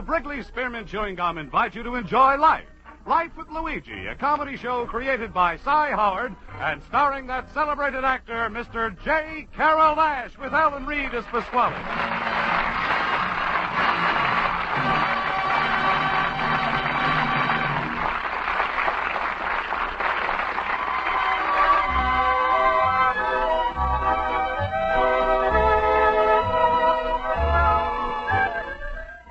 of Wrigley Spearmint Chewing Gum invite you to enjoy Life. Life with Luigi, a comedy show created by Cy Howard and starring that celebrated actor, Mr. J. Carrol Naish, with Ellen Reed as Pasquale.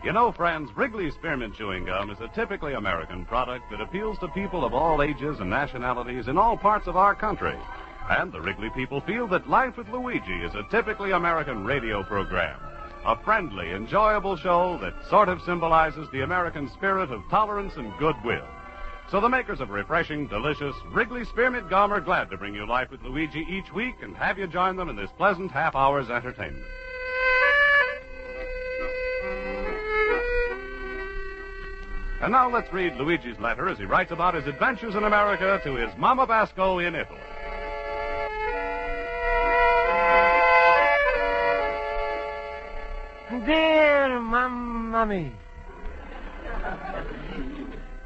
You know, friends, Wrigley Spearmint Chewing Gum is a typically American product that appeals to people of all ages and nationalities in all parts of our country. And the Wrigley people feel that Life with Luigi is a typically American radio program. A friendly, enjoyable show that sort of symbolizes the American spirit of tolerance and goodwill. So the makers of refreshing, delicious Wrigley Spearmint Gum are glad to bring you Life with Luigi each week and have you join them in this pleasant half-hour's entertainment. And now let's read Luigi's letter as he writes about his adventures in America to his Mama Basco in Italy. Dear Mamma me.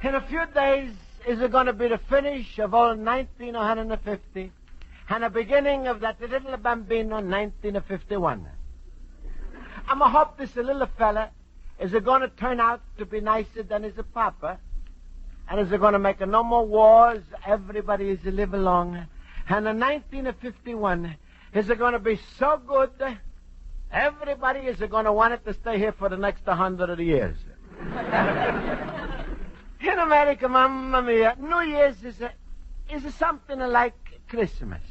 In a few days is it going to be the finish of old 1950 and the beginning of that little bambino 1951. I'm a hope this little fella is it going to turn out to be nicer than his papa? And is it going to make no more wars? Everybody is to live along. And in 1951, is it going to be so good? Everybody is going to want it to stay here for the next 100 years. In America, Mamma Mia, New Year's is something like Christmas.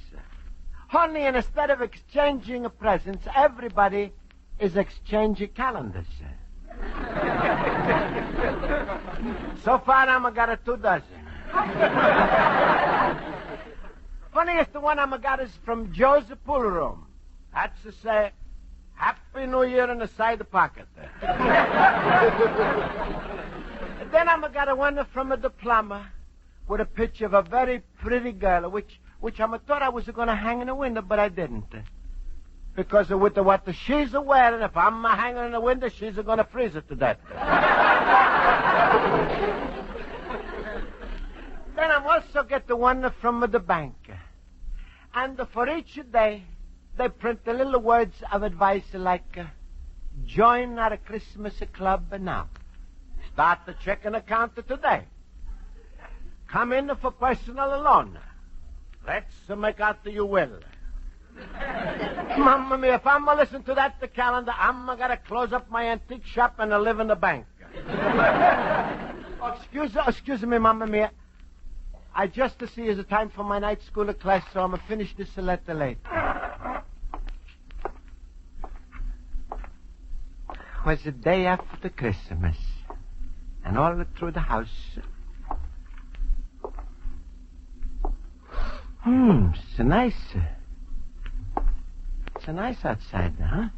Only instead of exchanging presents, everybody is exchanging calendars. So far, I'm got 2 dozen. Funniest one I'm got is from Joe's pool room. That's to say, Happy New Year in the side pocket. Then I'm got one from a diploma with a picture of a very pretty girl, which I thought I was going to hang in the window, but I didn't. Because with what she's wearing, if I'm hanging in the window, she's going to freeze it to death. Then I'm also get the one from the bank. And for each day, they print the little words of advice like, join our Christmas club now. Start the checking account today. Come in for personal loan. Let's make out the you will. Mamma mia, if I'm going to listen to that the calendar, I'm going to close up my antique shop and live in the bank. Excuse me, Mamma mia. I just to see is the time for my night school class, so I'm going to finish this letter late. It was the day after Christmas, and all through the house. It's nice. It's nice outside, huh?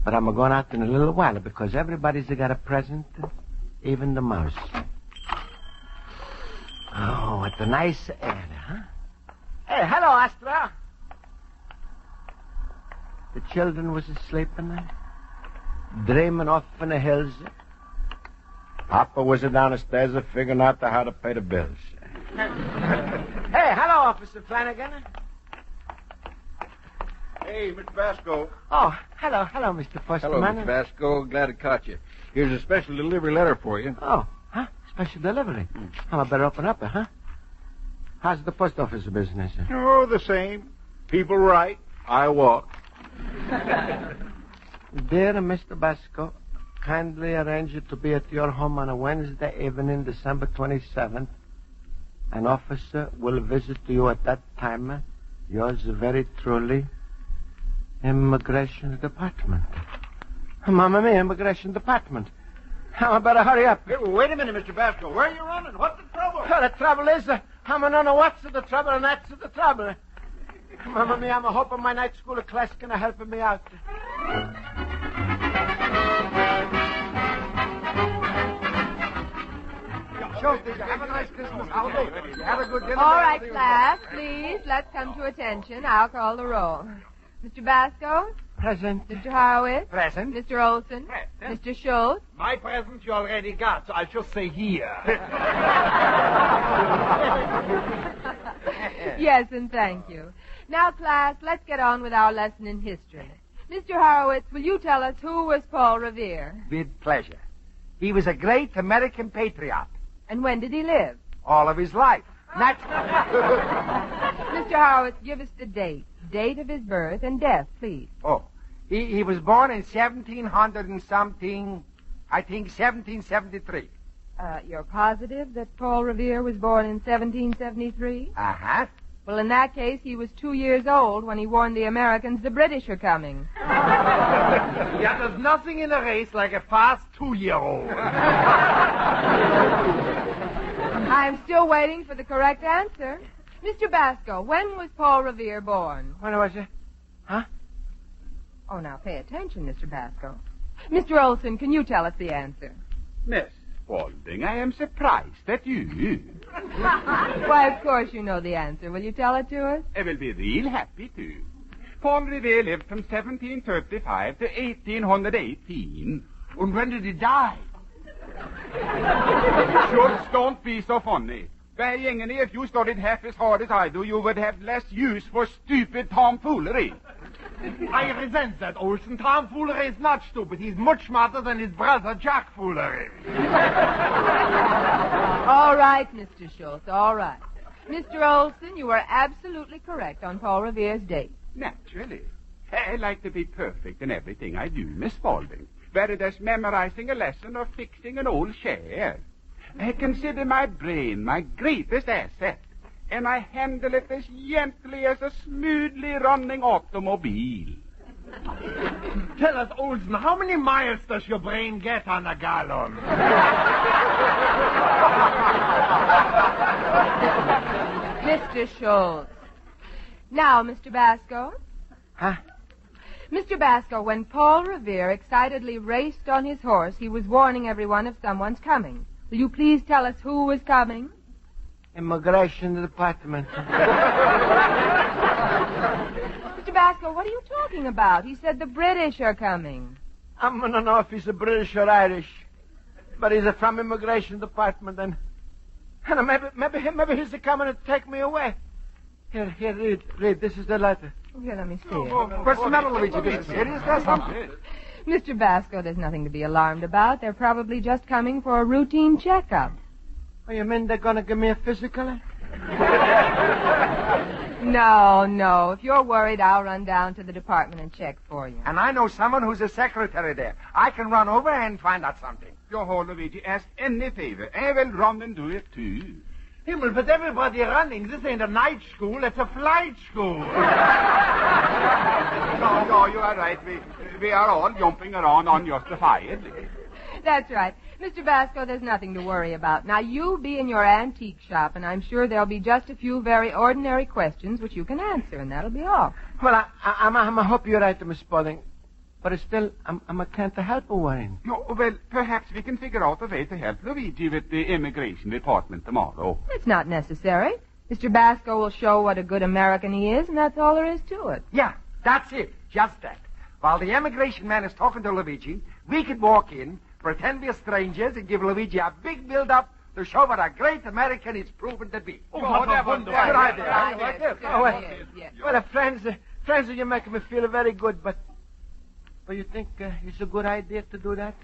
But I'm going out in a little while because everybody's got a present, even the mouse. Oh, what a nice air, huh? Hey, hello, Astra. The children was sleeping, dreaming off in the hills. Papa was down the stairs figuring out how to pay the bills. Hey, hello, Officer Flanagan. Hey, Mr. Basco. Oh, hello, Mr. Postman. Hello, Mr. Basco. Glad I caught you. Here's a special delivery letter for you. Oh, huh? Special delivery. I better open up it, huh? How's the post office business? Oh, the same. People write, I walk. Dear Mr. Basco, kindly arrange it to be at your home on a Wednesday evening, December 27th. An officer will visit you at that time. Yours very truly, Immigration Department. Mamma mia, Immigration Department. I better hurry up. Hey, wait a minute, Mr. Basco. Where are you running? What's the trouble? Well, the trouble is, I'm a know what's the trouble, and that's the trouble. Mamma mia, I'm hoping my night school class can help me out. Have a nice Christmas holiday. Have a good dinner. All right, class, please, let's come to attention. I'll call the roll. Mr. Basco? Present. Mr. Horowitz? Present. Mr. Olson? Present. Mr. Schultz? My present you already got, so I'll just say here. Yes, and thank you. Now, class, let's get on with our lesson in history. Mr. Horowitz, will you tell us who was Paul Revere? With pleasure. He was a great American patriot. And when did he live? All of his life. Naturally. Mr. Horowitz, give us the date. Date of his birth and death, please. Oh, he was born in 1700 and something, I think 1773. You're positive that Paul Revere was born in 1773? Uh-huh. Well, in that case, he was 2 years old when he warned the Americans the British are coming. Yeah, there's nothing in a race like a fast 2-year-old. I'm still waiting for the correct answer. Mr. Basco, when was Paul Revere born? When was it? Huh? Oh, now pay attention, Mr. Basco. Mr. Olson, can you tell us the answer? Miss Spaulding, I am surprised at you. Why, of course you know the answer. Will you tell it to us? I will be real happy to. Paul Revere lived from 1735 to 1818. And when did he die? Schultz, don't be so funny. Why, Ingeny, if you studied half as hard as I do, you would have less use for stupid tomfoolery. I resent that, Olson. Tomfoolery is not stupid. He's much smarter than his brother, Jack Foolery. All right, Mr. Schultz, all right. Mr. Olson, you were absolutely correct on Paul Revere's date. Naturally. I like to be perfect in everything I do, Miss Spaulding. Whether that's memorizing a lesson or fixing an old chair. I consider my brain my greatest asset, and I handle it as gently as a smoothly running automobile. Tell us, Olson, how many miles does your brain get on a gallon? Mr. Schultz. Now, Mr. Basco. Huh? Mr. Basco, when Paul Revere excitedly raced on his horse, he was warning everyone of someone's coming. Will you please tell us who was coming? Immigration Department. Mr. Basco, what are you talking about? He said the British are coming. I don't know if he's a British or Irish, but he's from Immigration Department, and maybe he's coming to take me away. Here, read. This is the letter. Here, let me see it. What's the matter, Luigi? Is it serious or something? Mr. Basco, there's nothing to be alarmed about. They're probably just coming for a routine checkup. Oh, you mean they're going to give me a physical? No. If you're worried, I'll run down to the department and check for you. And I know someone who's a secretary there. I can run over and find out something. Your whole Luigi, ask any favor. I will run and do it too. Himmel, but everybody running. This ain't a night school, it's a flight school. No, you are right. We are all jumping around unjustifiedly. That's right. Mr. Basco, there's nothing to worry about. Now, you be in your antique shop, and I'm sure there'll be just a few very ordinary questions which you can answer, and that'll be all. Well, I hope you're right, Miss Spaulding. But it's still, I can't help worrying. No, well, perhaps we can figure out a way to help Luigi with the immigration department tomorrow. It's not necessary. Mr. Basco will show what a good American he is, and that's all there is to it. Yeah, that's it. Just that. While the immigration man is talking to Luigi, we could walk in, pretend we're strangers, and give Luigi a big build-up to show what a great American he's proven to be. Oh, what a wonderful idea. idea. Like this. Yes. Well, friends, you're making me feel very good, but you think it's a good idea to do that?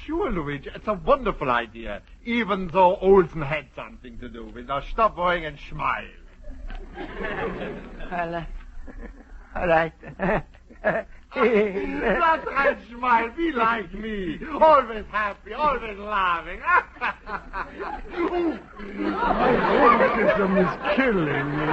Sure, Luigi, it's a wonderful idea, even though Olson had something to do with it. Now, stop worrying and smile. Well, all right. That's right, smile. Be like me. Always happy, always laughing. Autism is killing me.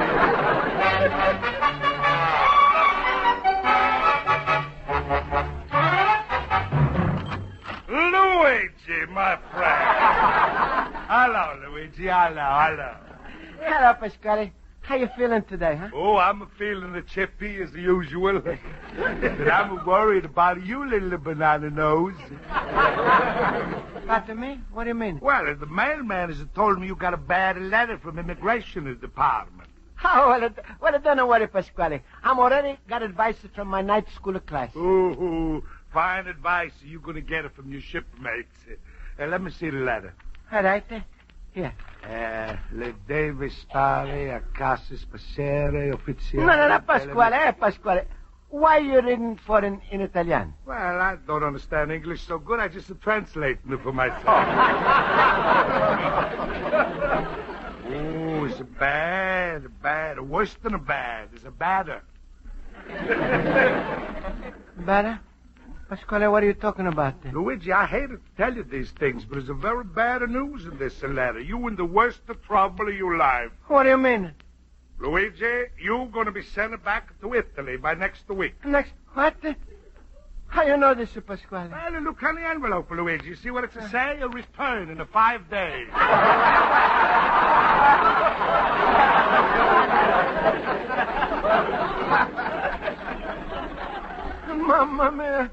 Luigi, my friend. Hello, Luigi. Hello. Hello, Pasquale. How you feeling today, huh? Oh, I'm feeling the chippy as usual. But I'm worried about you, little banana nose. About me? What do you mean? Well, the mailman has told me you got a bad letter from immigration department. Oh, well, don't worry, Pasquale. I'm already got advice from my night school class. Ooh, fine advice. You're going to get it from your shipmates. Let me see the letter. All right. Here. Le deve stare a casa spacere ufficiale. No, Pasquale. Pasquale. Why you reading for in Italian? Well, I don't understand English so good. I just translating it for myself. Oh, it's bad. Worse than a bad. It's a badder. Badder? Pasquale, what are you talking about? Luigi, I hate to tell you these things, but there's a very bad news in this letter. You in the worst of trouble of your life. What do you mean? Luigi, you're going to be sent back to Italy by next week. Next? What? How you know this, Pasquale? Well, look on the envelope, Luigi. You see what it say? A return in 5 days. Mamma mia.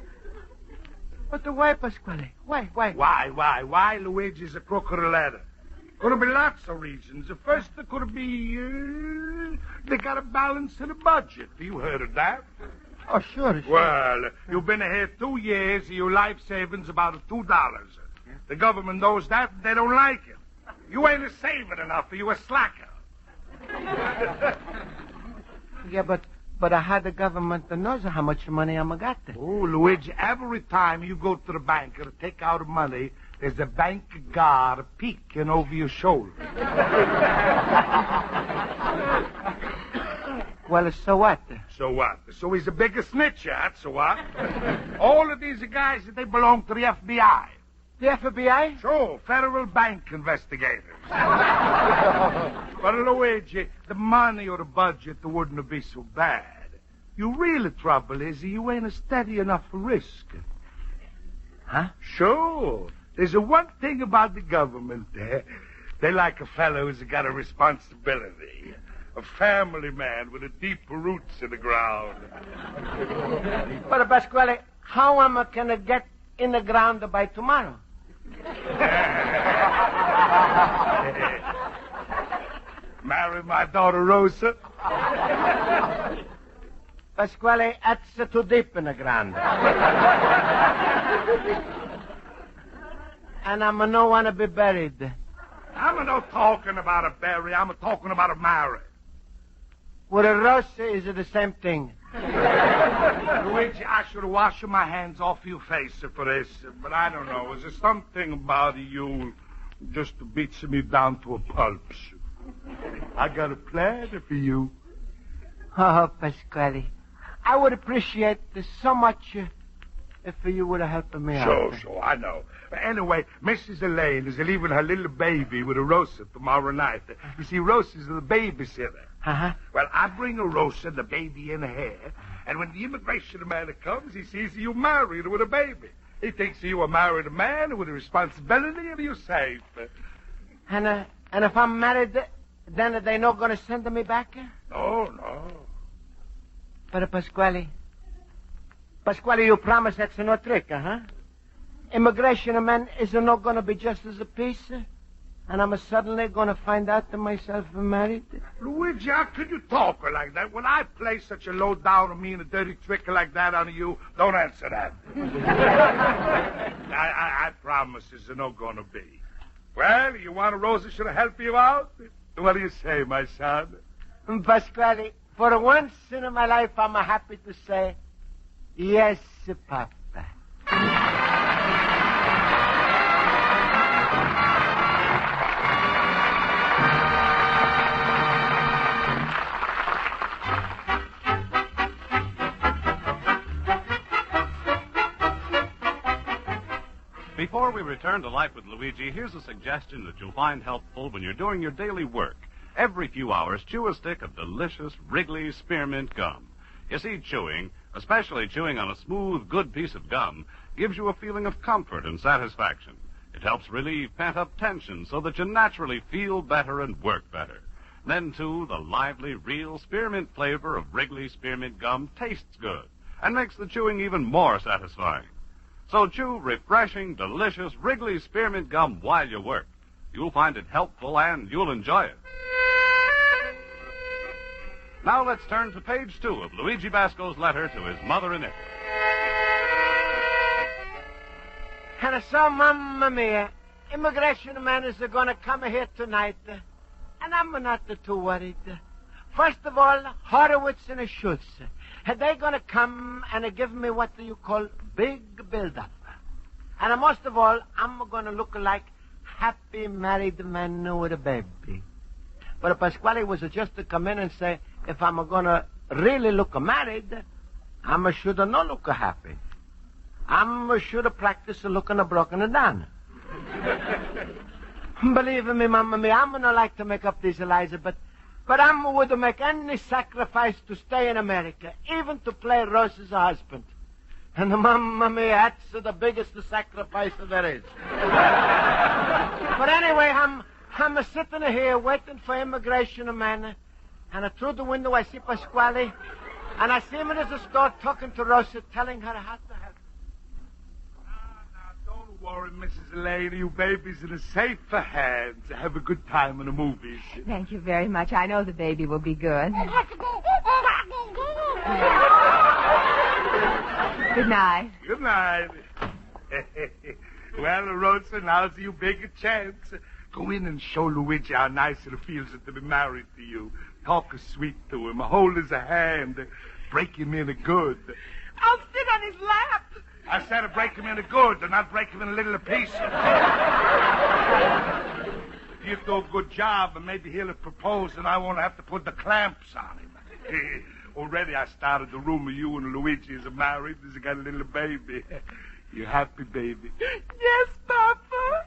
But why, Pasquale? Why? Why, Luigi's a crooked letter? Could have been lots of reasons. The first, there could be, they got a balance in the budget. You heard of that? Oh, sure. Well, you've been here 2 years, your life savings about $2. The government knows that, and they don't like it. You ain't a saving enough, you a slacker. Yeah, but I had the government that knows how much money I'm got. Oh, Luigi, every time you go to the bank to take out money, there's a bank guard peeking over your shoulder. Well, so what? So what? So he's a bigger snitch, that's so what? All of these guys, they belong to the FBI. The FBI? Sure, federal bank investigators. But Luigi, the money or the budget wouldn't be so bad. Your real trouble is you ain't steady enough for risk. Huh? Sure. There's one thing about the government. They like a fellow who's got a responsibility. A family man with a deep roots in the ground. But, Pasquale, how am I going to get in the ground by tomorrow? Marry my daughter, Rosa. Pasquale, that's too deep in the ground. And I'm no want to be buried. I'm not talking about a bury. I'm talking about a marry. With a Rosa, is it the same thing? Luigi, I should wash my hands off your face for this, but I don't know. Is there something about you just beats me down to a pulp? I got a plan for you. Oh, Pasquale, I would appreciate this so much if you would have helped me out. Sure, I know. Anyway, Mrs. Elaine is leaving her little baby with a Rosa tomorrow night. You see, Rosa's the babysitter. Uh-huh. Well, I bring a Rosa, the baby in her, and when the immigration man comes, he sees you married with a baby. He thinks you a married man with a responsibility and you're safe. And if I'm married, then they're not going to send me back? No. But, Pasquale, you promise that's no trick, huh? Immigration man is not going to be just as a piece, and I'm suddenly going to find out that myself married. Luigi, how could you talk like that? When I play such a low-down, mean, and dirty trick like that on you, don't answer that. I promise it's not going to be. Well, you want a Rosa should help you out? What do you say, my son? Pasquale, for once in my life, I'm happy to say, yes, Papa. Before we return to Life with Luigi, here's a suggestion that you'll find helpful when you're doing your daily work. Every few hours, chew a stick of delicious Wrigley spearmint gum. You see, chewing, especially chewing on a smooth, good piece of gum, gives you a feeling of comfort and satisfaction. It helps relieve pent-up tension so that you naturally feel better and work better. Then, too, the lively, real spearmint flavor of Wrigley spearmint gum tastes good and makes the chewing even more satisfying. So chew refreshing, delicious Wrigley spearmint gum while you work. You'll find it helpful and you'll enjoy it. Now let's turn to page 2 of Luigi Basco's letter to his mother in Italy. And so, Mamma Mia, immigration men is going to come here tonight, and I'm not too worried. First of all, Horowitz and Schultz. They're going to come and give me what you call big build-up. And most of all, I'm going to look like happy married man with a baby. But Pasquale was just to come in and say, if I'm going to really look married, I should not look happy. I should practice looking broken and down. Believe me, Mamma Mia, I'm not like to make up these lies, but I would make any sacrifice to stay in America, even to play Rosa's husband. And Mamma Mia, that's the biggest sacrifice there is. But anyway, I'm sitting here waiting for immigration man, and through the window I see Pasquale, and I see him in the store talking to Rosa, telling her how to help. Now, don't worry, Mrs. Lady. You baby's in safe hands. Have a good time in the movies. Thank you very much. I know the baby will be good. Good night. Good night. Well, Rosa, now's your big chance. Go in and show Luigi how nice it feels to be married to you. Talk sweet to him. Hold his hand. Break him in a good. I'll sit on his lap. I said to break him in a good and not break him in a little pieces. If you do a good job, and maybe he'll propose, and I won't have to put the clamps on him. Already I started the rumor you and Luigi is married. He's got a little baby. You happy, baby? Yes, Papa.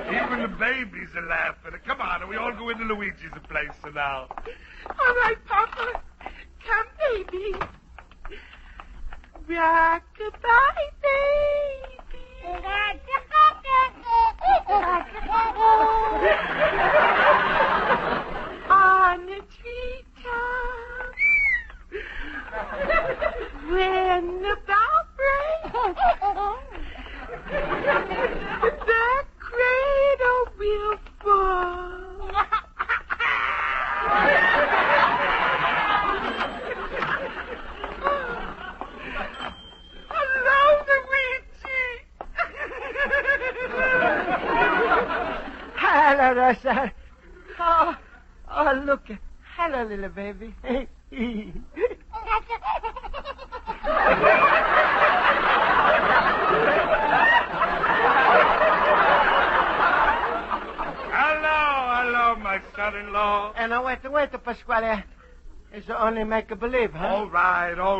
Even the babies are laughing. Come on, we all go into Luigi's place now. All right, Papa. Come, baby. Rock-a-bye, baby. On the treetop. When the bough breaks, the cradle will fall. Hello, Luigi. Hello, Rosa. Oh, look. Hello, little baby. Hello, my son-in-law. And wait, Pasquale. It's only make-believe, huh? All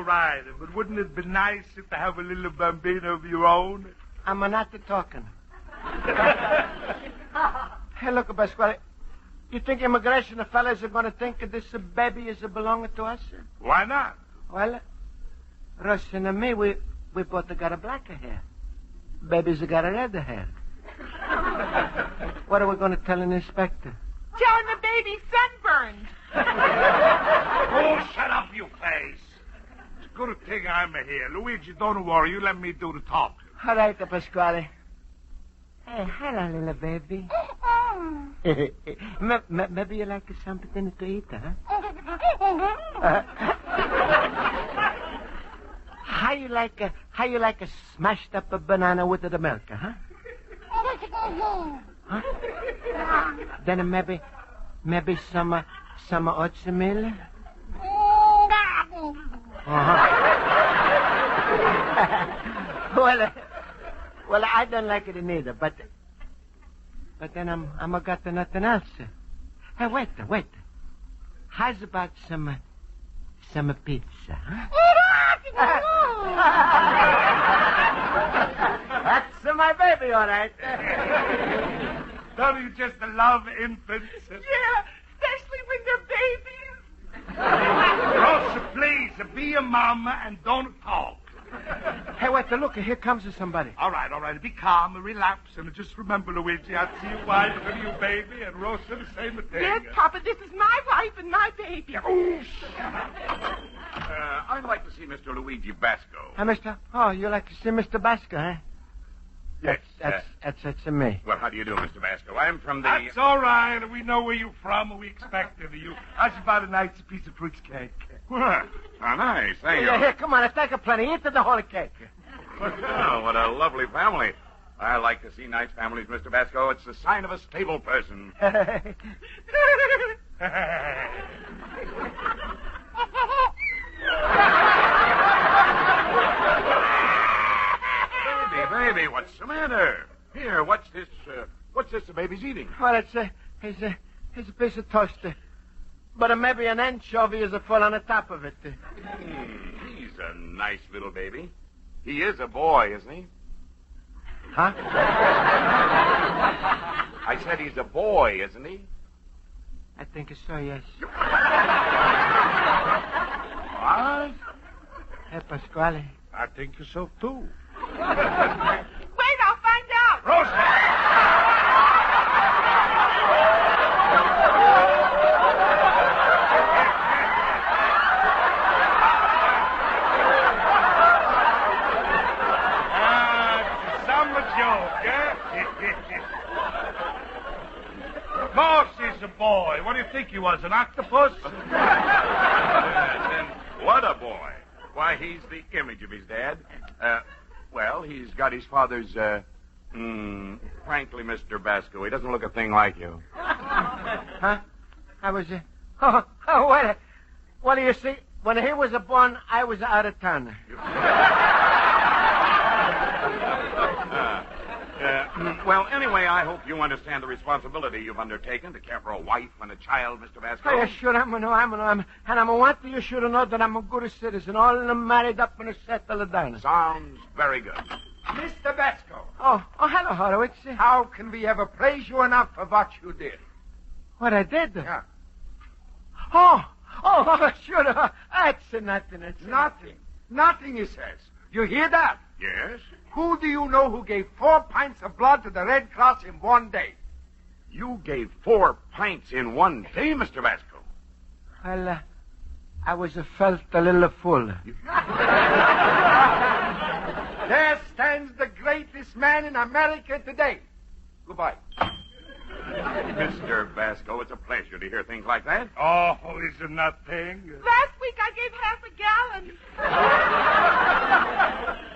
right. But wouldn't it be nice to have a little bambino of your own? I'm not talking. Hey, look, Pasquale. You think immigration fellas are going to think this baby is belonging to us? Why not? Well, Rosa and me, we both got a black hair. Baby's got a red hair. What are we going to tell an inspector? Tell him the baby's sunburned. Oh, shut up, you face. It's a good thing I'm here. Luigi, don't worry. You let me do the talking. All right, Pasquale. Hey, hello, little baby. Maybe you like something to eat, huh? How you like a smashed up banana with the milk, huh? Huh? Then maybe some oatmeal. Well, I don't like it neither, but then I'm got nothing else. Hey, wait. How's about some pizza, huh? That's my baby, all right. Don't you just love infants? Yeah, especially when they're babies. Rosa, please, be a mama and don't talk. Hey, wait, look, here comes somebody. All right. Be calm and relax. And just remember, Luigi, I'll see your wife and your baby, and Rosa the same thing. Yes, Papa, this is my wife and my baby. Oh, I'd like to see Mr. Luigi Basco. Mister? Oh, you like to see Mr. Basco, huh? Yes. That's me. Well, how do you do, Mr. Basco? I'm from the... That's all right. We know where you're from, and we expected you. How's about a nice piece of fruit cake? Well, how nice. Thank you. Here, come on. Let's take a plenty. Eat the whole cake. Oh, what a lovely family. I like to see nice families, Mr. Basco. It's the sign of a stable person. Baby, what's the matter? Here, what's this the baby's eating? Well, it's a piece of toast. But maybe an anchovy is a full on the top of it. He's a nice little baby. He is a boy, isn't he? Huh? I said he's a boy, isn't he? I think so, yes. What? Hey, Pasquale. I think so, too. Wait, I'll find out. Rosa! Of course he's a boy. What do you think he was, an octopus? Then what a boy. Why, he's the image of his dad. Well, he's got his father's, frankly, Mr. Basco, he doesn't look a thing like you. Huh? I was, what do you see? When he was born, I was out of town. Well, anyway, I hope you understand the responsibility you've undertaken to care for a wife and a child, Mr. Basco. Oh, yeah, sure, I know. And I want you should know that I'm a good citizen, all of them married up and settled down. Sounds very good. Mr. Basco. Oh, hello, Horowitz. How can we ever praise you enough for what you did? What I did? Yeah. Oh, sure. That's nothing. Nothing. Nothing, he says. You hear that? Yes? Who do you know who gave 4 pints of blood to the Red Cross in one day? You gave 4 pints in one day, Mr. Basco. Well, I felt a little full. There stands the greatest man in America today. Goodbye. Mr. Basco, it's a pleasure to hear things like that. Oh, is it nothing? Last week I gave half a gallon.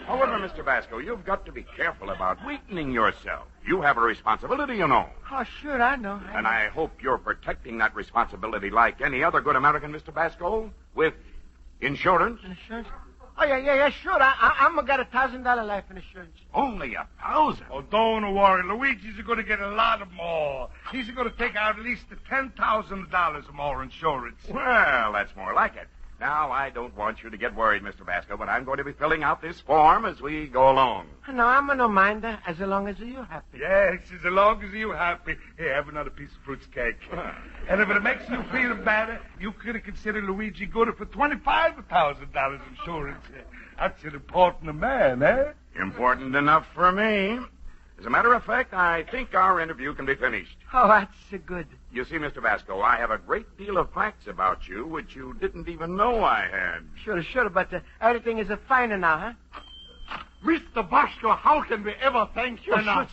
However, Mr. Basco, you've got to be careful about weakening yourself. You have a responsibility, you know. Oh, sure, I know. And I hope you're protecting that responsibility like any other good American, Mr. Basco, with insurance. Insurance? Oh, yeah, sure. I'm got $1,000 life insurance. Only 1,000? Oh, don't worry. Luigi's going to get a lot more. He's going to take out at least $10,000 more insurance. Well, that's more like it. Now, I don't want you to get worried, Mr. Basco, but I'm going to be filling out this form as we go along. No, I'm no minder as long as you're happy. Yes, as long as you're happy. Here, have another piece of fruit cake. And if it makes you feel better, you could consider Luigi good for $25,000 insurance. That's an important man, eh? Important enough for me. As a matter of fact, I think our interview can be finished. Oh, that's good. You see, Mr. Basco, I have a great deal of facts about you which you didn't even know I had. Sure, but everything is fine now, huh? Mr. Basco, how can we ever thank you enough?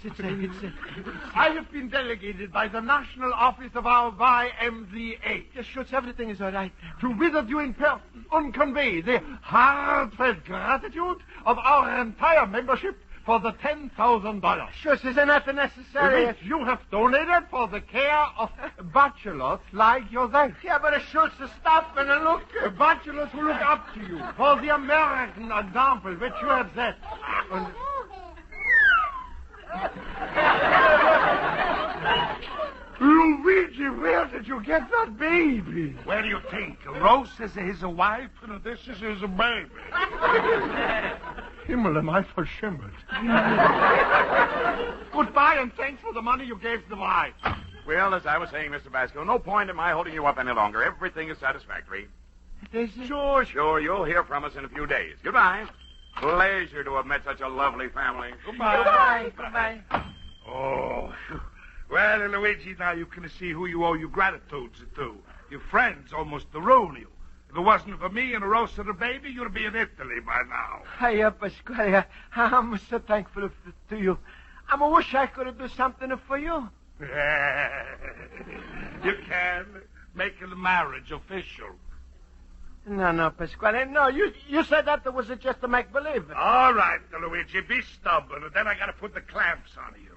I have been delegated by the National Office of our YMCA. Yes, Schutz, everything is all right. To visit you in person and convey the heartfelt gratitude of our entire membership for the $10,000. Schutz, is not necessary. Which you have donated for the care of bachelors like yourself. Yeah, but Schutz, stop and look. Bachelors who look up to you for the American example which you have set. Luigi, where did you get that baby? Where do you think? Rosa is his wife, and this is his baby. Himmel, am I verschimmelt. Goodbye, and thanks for the money you gave the wife. Well, as I was saying, Mr. Basco, no point in my holding you up any longer. Everything is satisfactory. Sure. You'll hear from us in a few days. Goodbye. Pleasure to have met such a lovely family. Goodbye. Goodbye. Oh, well, Luigi, now you can see who you owe your gratitude to. Your friends almost ruin you. If it wasn't for me and Rosa the baby, you'd be in Italy by now. Hiya, Pasquale. I'm so thankful to you. I wish I could do something for you. You can make the marriage official. No, Pasquale. No, you said that was just a make-believe. All right, Luigi, be stubborn, and then I got to put the clamps on you.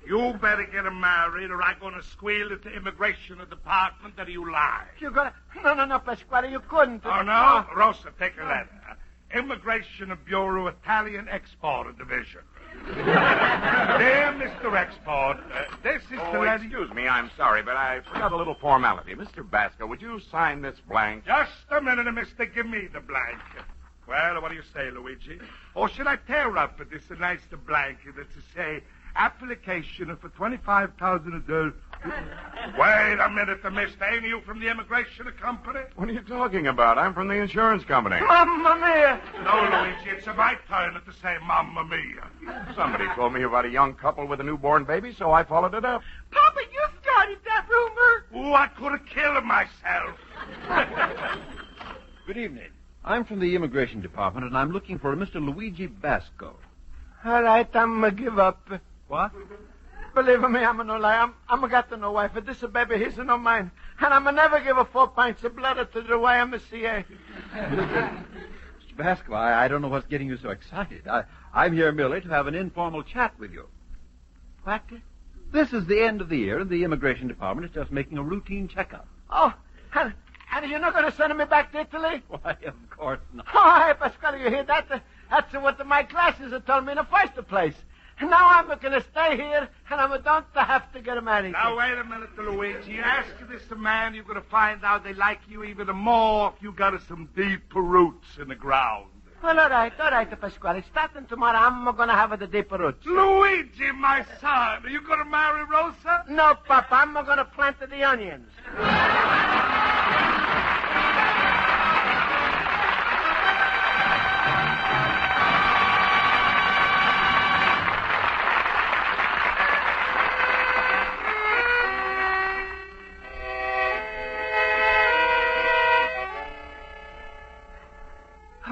You better get him married, or I'm going to squeal at the immigration department that you lie. You're going to... No, Pasquale, you couldn't. Oh, no? Rosa, take a letter. Immigration Bureau, Italian Export Division. Dear Mr. Export, this is the letter... Excuse me, I'm sorry, but I forgot a little formality. Mr. Basco, would you sign this blank? Just a minute, mister. Give me the blank. Well, what do you say, Luigi? Or should I tear up this nice blank that to say... application for $25,000. Wait a minute, mister. Ain't you from the immigration company? What are you talking about? I'm from the insurance company. Mamma mia! No, Luigi, it's my turn to say Mamma mia. Somebody told me about a young couple with a newborn baby, so I followed it up. Papa, you started that rumor. Oh, I could have killed myself. Good evening. I'm from the immigration department, and I'm looking for a Mr. Luigi Basco. All right, I'm give up. What? Believe me, I'm no lie. I'm got no wife. This baby, he's no mine. And I'm never give a 4 pints of blood to the YMCA. Mr. Pasquale, I don't know what's getting you so excited. I'm here merely to have an informal chat with you. What? This is the end of the year, and the immigration department is just making a routine checkup. Oh, and you're not going to send me back to Italy? Why, of course not. Oh, hey, Pasquale, you hear that? That's what my classes have told me in the first place. Now I'm going to stay here, and I don't have to get married. Now, wait a minute, Luigi. You ask this man, you're going to find out they like you even more if you got some deep roots in the ground. Well, all right, Pasquale. Starting tomorrow, I'm going to have the deep roots. Luigi, my son, are you going to marry Rosa? No, Papa, I'm going to plant the onions.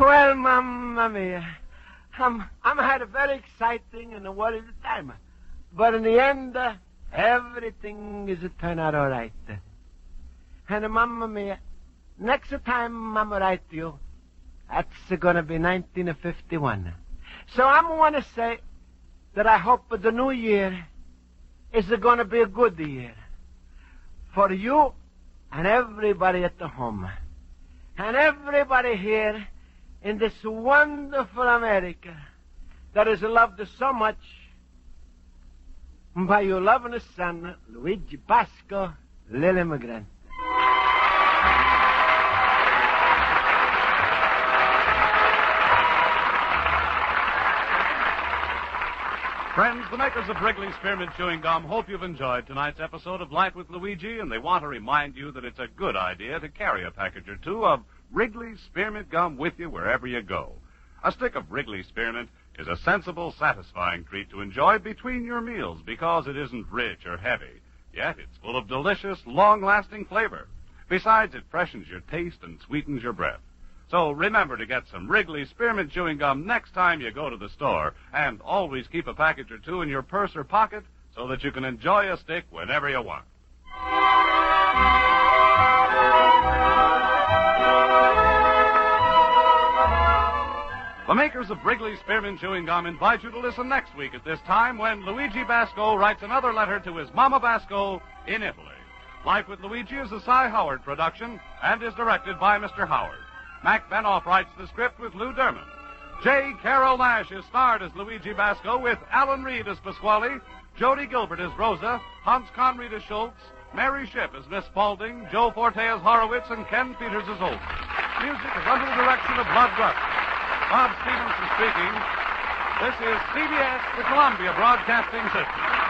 Well, Mamma mia, I'm had a very exciting and a worried time. But in the end, everything is turn out all right. And Mamma mia, next time I'm write to you, that's going to be 1951. So I'm going to say that I hope the new year is going to be a good year for you and everybody at the home. And everybody here in this wonderful America that is loved so much by your loving son, Luigi Basco, little immigrant. Friends, the makers of Wrigley Spearmint Chewing Gum hope you've enjoyed tonight's episode of Life with Luigi, and they want to remind you that it's a good idea to carry a package or two of Wrigley Spearmint Gum with you wherever you go. A stick of Wrigley Spearmint is a sensible, satisfying treat to enjoy between your meals because it isn't rich or heavy, yet it's full of delicious, long-lasting flavor. Besides, it freshens your taste and sweetens your breath. So remember to get some Wrigley Spearmint Chewing Gum next time you go to the store, and always keep a package or two in your purse or pocket so that you can enjoy a stick whenever you want. The makers of Wrigley Spearmint Chewing Gum invite you to listen next week at this time when Luigi Basco writes another letter to his Mama Basco in Italy. Life with Luigi is a Cy Howard production and is directed by Mr. Howard. Mac Benoff writes the script with Lou Derman. J. Carrol Naish is starred as Luigi Basco with Alan Reed as Pasquale, Jody Gilbert as Rosa, Hans Conried as Schultz, Mary Shipp as Miss Spaulding, Joe Forte as Horowitz, and Ken Peters as Olson. Music is under the direction of Bud Rusk. Bob Stevenson speaking. This is CBS, the Columbia Broadcasting System.